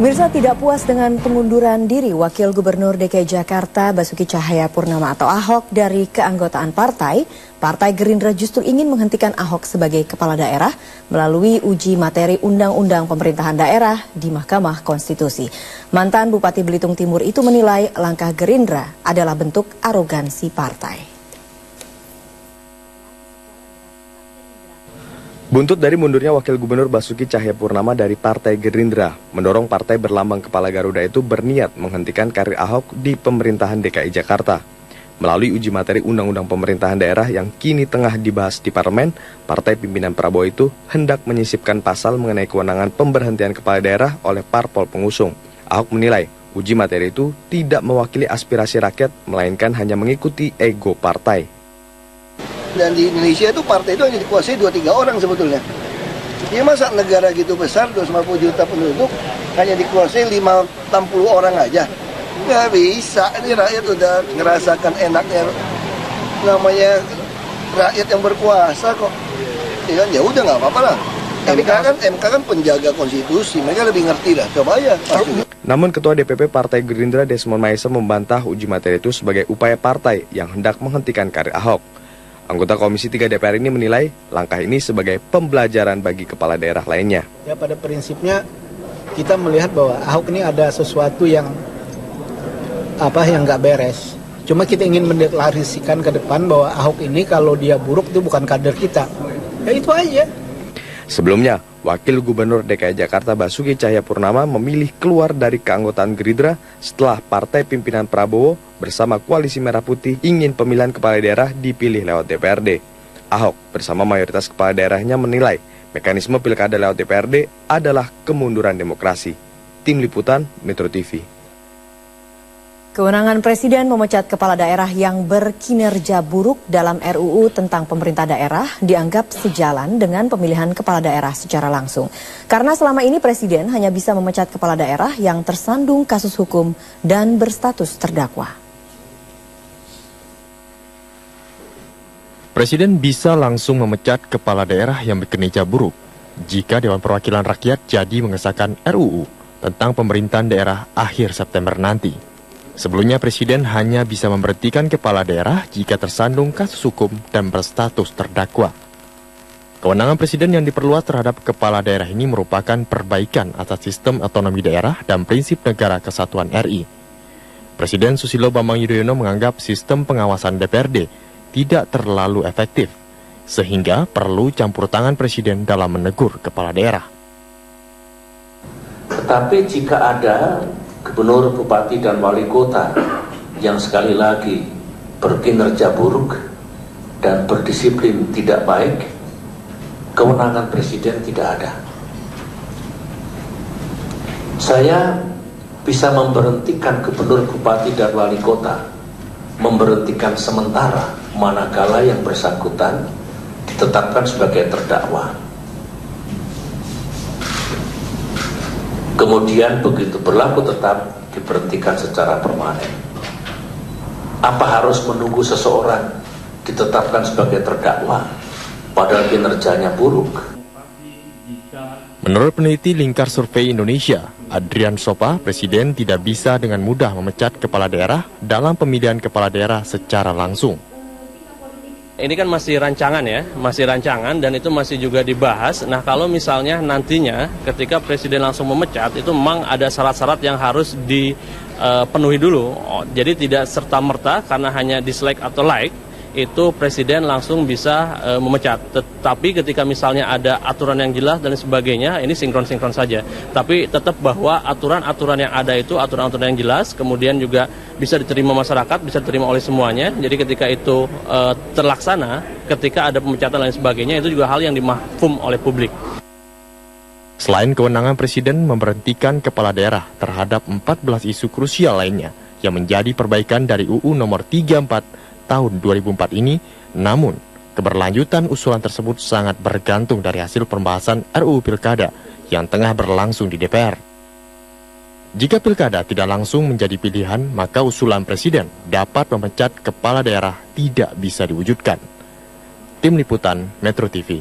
Pemirsa, tidak puas dengan pengunduran diri Wakil Gubernur DKI Jakarta Basuki Cahayapurnama atau Ahok dari keanggotaan Partai Gerindra justru ingin menghentikan Ahok sebagai kepala daerah melalui uji materi Undang-Undang Pemerintahan Daerah di Mahkamah Konstitusi. Mantan Bupati Belitung Timur itu menilai langkah Gerindra adalah bentuk arogansi partai. Buntut dari mundurnya Wakil Gubernur Basuki Cahayapurnama dari Partai Gerindra, mendorong partai berlambang kepala Garuda itu berniat menghentikan karir Ahok di pemerintahan DKI Jakarta. Melalui uji materi Undang-Undang Pemerintahan Daerah yang kini tengah dibahas di parlemen, partai pimpinan Prabowo itu hendak menyisipkan pasal mengenai kewenangan pemberhentian kepala daerah oleh parpol pengusung. Ahok menilai uji materi itu tidak mewakili aspirasi rakyat, melainkan hanya mengikuti ego partai. Dan di Indonesia itu partai itu hanya dikuasai 2-3 orang sebetulnya. Ya masa negara gitu besar, 250 juta penduduk, hanya dikuasai 60 orang aja. Nggak bisa, ini rakyat udah ngerasakan enaknya. Namanya rakyat yang berkuasa kok. Ya udah nggak apa-apa lah. MK kan penjaga konstitusi, mereka lebih ngerti lah. Coba ya. Namun Ketua DPP Partai Gerindra Desmond Maesa membantah uji materi itu sebagai upaya partai yang hendak menghentikan karir Ahok. Anggota Komisi 3 DPR ini menilai langkah ini sebagai pembelajaran bagi kepala daerah lainnya. Ya, pada prinsipnya kita melihat bahwa Ahok ini ada sesuatu yang nggak beres. Cuma kita ingin mendeklarasikan ke depan bahwa Ahok ini kalau dia buruk itu bukan kader kita. Ya itu aja. Sebelumnya, Wakil Gubernur DKI Jakarta Basuki Cahayapurnama memilih keluar dari keanggotaan Gerindra setelah partai pimpinan Prabowo bersama Koalisi Merah Putih ingin pemilihan kepala daerah dipilih lewat DPRD. Ahok bersama mayoritas kepala daerahnya menilai mekanisme pilkada lewat DPRD adalah kemunduran demokrasi. Tim Liputan Metro TV. Kewenangan Presiden memecat kepala daerah yang berkinerja buruk dalam RUU tentang pemerintah daerah dianggap sejalan dengan pemilihan kepala daerah secara langsung. Karena selama ini Presiden hanya bisa memecat kepala daerah yang tersandung kasus hukum dan berstatus terdakwa. Presiden bisa langsung memecat kepala daerah yang berkinerja buruk jika Dewan Perwakilan Rakyat jadi mengesahkan RUU tentang pemerintahan daerah akhir September nanti. Sebelumnya Presiden hanya bisa memberhentikan kepala daerah jika tersandung kasus hukum dan berstatus terdakwa. Kewenangan Presiden yang diperluas terhadap kepala daerah ini merupakan perbaikan atas sistem otonomi daerah dan prinsip negara kesatuan RI. Presiden Susilo Bambang Yudhoyono menganggap sistem pengawasan DPRD tidak terlalu efektif, sehingga perlu campur tangan Presiden dalam menegur kepala daerah. Tetapi jika ada gubernur, bupati, dan wali kota yang sekali lagi berkinerja buruk dan berdisiplin tidak baik, kewenangan Presiden tidak ada. Saya bisa memberhentikan gubernur, bupati, dan wali kota, memberhentikan sementara manakala yang bersangkutan ditetapkan sebagai terdakwa. Kemudian begitu berlaku tetap diberhentikan secara permanen. Apa harus menunggu seseorang ditetapkan sebagai terdakwa padahal kinerjanya buruk? Menurut peneliti Lingkar Survei Indonesia, Adrian Sopa, Presiden tidak bisa dengan mudah memecat kepala daerah dalam pemilihan kepala daerah secara langsung. Ini kan masih rancangan ya, masih rancangan dan itu masih juga dibahas. Nah kalau misalnya nantinya ketika Presiden langsung memecat itu memang ada syarat-syarat yang harus dipenuhi dulu. Jadi tidak serta-merta karena hanya dislike atau like itu Presiden langsung bisa memecat. Tetapi ketika misalnya ada aturan yang jelas dan sebagainya, ini sinkron-sinkron saja. Tapi tetap bahwa aturan-aturan yang ada itu aturan-aturan yang jelas, kemudian juga bisa diterima masyarakat, bisa diterima oleh semuanya. Jadi ketika itu terlaksana, ketika ada pemecatan dan sebagainya, itu juga hal yang dimafhum oleh publik. Selain kewenangan Presiden memberhentikan kepala daerah terhadap 14 isu krusial lainnya yang menjadi perbaikan dari UU nomor 34 tahun 2004 ini, namun keberlanjutan usulan tersebut sangat bergantung dari hasil pembahasan RUU Pilkada yang tengah berlangsung di DPR. Jika Pilkada tidak langsung menjadi pilihan, maka usulan Presiden dapat memecat kepala daerah tidak bisa diwujudkan. Tim Liputan Metro TV.